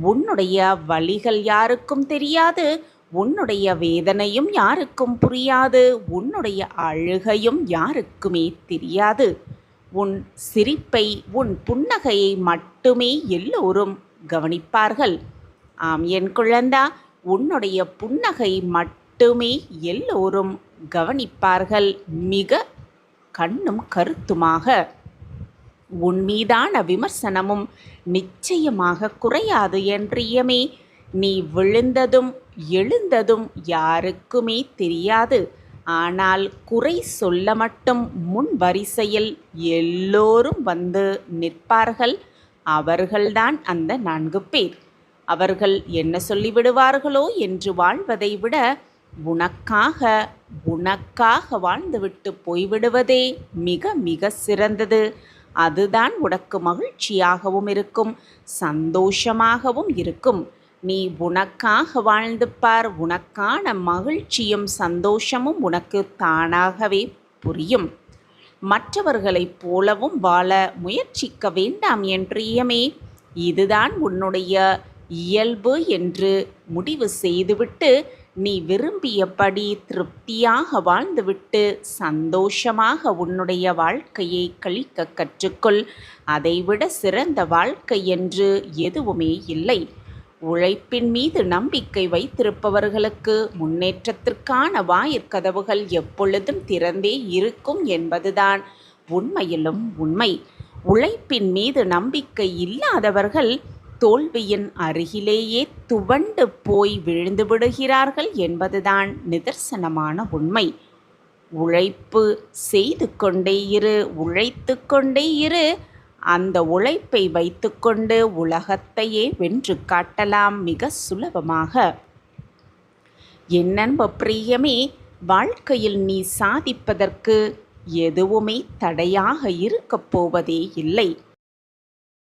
உன்னுடைய வலிகள் யாருக்கும் தெரியாது, உன்னுடைய வேதனையும் யாருக்கும் புரியாது, உன்னுடைய அழுகையும் யாருக்குமே தெரியாது. உன் சிரிப்பை, உன் புன்னகையை மட்டுமே எல்லோரும் கவனிப்பார்கள். ஆம் என் குழந்தா, உன்னுடைய புன்னகை மட்டுமே எல்லோரும் கவனிப்பார்கள், மிக கண்ணும் கருத்துமாக. உன் மீதான விமர்சனமும் நிச்சயமாக குறையாது என் பிரியமே. நீ விழுந்ததும் எழுந்ததும் யாருக்குமே தெரியாது. ஆனால் குறை சொல்ல மட்டும் முன் வரிசையில் எல்லோரும் வந்து நிற்பார்கள். அவர்கள்தான் அந்த 4 பேர். அவர்கள் என்ன சொல்லிவிடுவார்களோ என்று வாழ்வதை விட உனக்காக உனக்காக வாழ்ந்துவிட்டு போய்விடுவதே மிக மிக சிறந்தது. அதுதான் உனக்கு மகிழ்ச்சியாகவும் இருக்கும், சந்தோஷமாகவும் இருக்கும். நீ உனக்காக வாழ்ந்து பார். உனக்கான மகிழ்ச்சியும் சந்தோஷமும் உனக்கு தானாகவே புரியும். மற்றவர்களைப் போலவும் வாழ முயற்சிக்க வேண்டாம் என் பிரியமே. இதுதான் உன்னுடைய இயல்பு என்று முடிவு செய்துவிட்டு நீ விரும்பியபடி திருப்தியாக வாழ்ந்துவிட்டு சந்தோஷமாக உன்னுடைய வாழ்க்கையை கழிக்க கற்றுக்கொள். அதைவிட சிறந்த வாழ்க்கை என்று எதுவுமே இல்லை. உழைப்பின் மீது நம்பிக்கை வைத்திருப்பவர்களுக்கு முன்னேற்றத்திற்கான வாயிற்கதவுகள் எப்பொழுதும் திறந்தே இருக்கும் என்பதுதான் உண்மையிலும் உண்மை. உழைப்பின் மீது நம்பிக்கை இல்லாதவர்கள் தோல்வியின் அருகிலேயே துவண்டு போய் விழுந்து விடுகிறார்கள் என்பதுதான் நிதர்சனமான உண்மை. உழைப்பு செய்து கொண்டே இரு, உழைத்து கொண்டே இரு. அந்த உழைப்பை வைத்துக்கொண்டு உலகத்தையே வென்று காட்டலாம் மிக சுலபமாக. என் அன்பு பிரியமே, வாழ்க்கையில் நீ சாதிப்பதற்கு எதுவுமே தடையாக இருக்கப் போவதே இல்லை.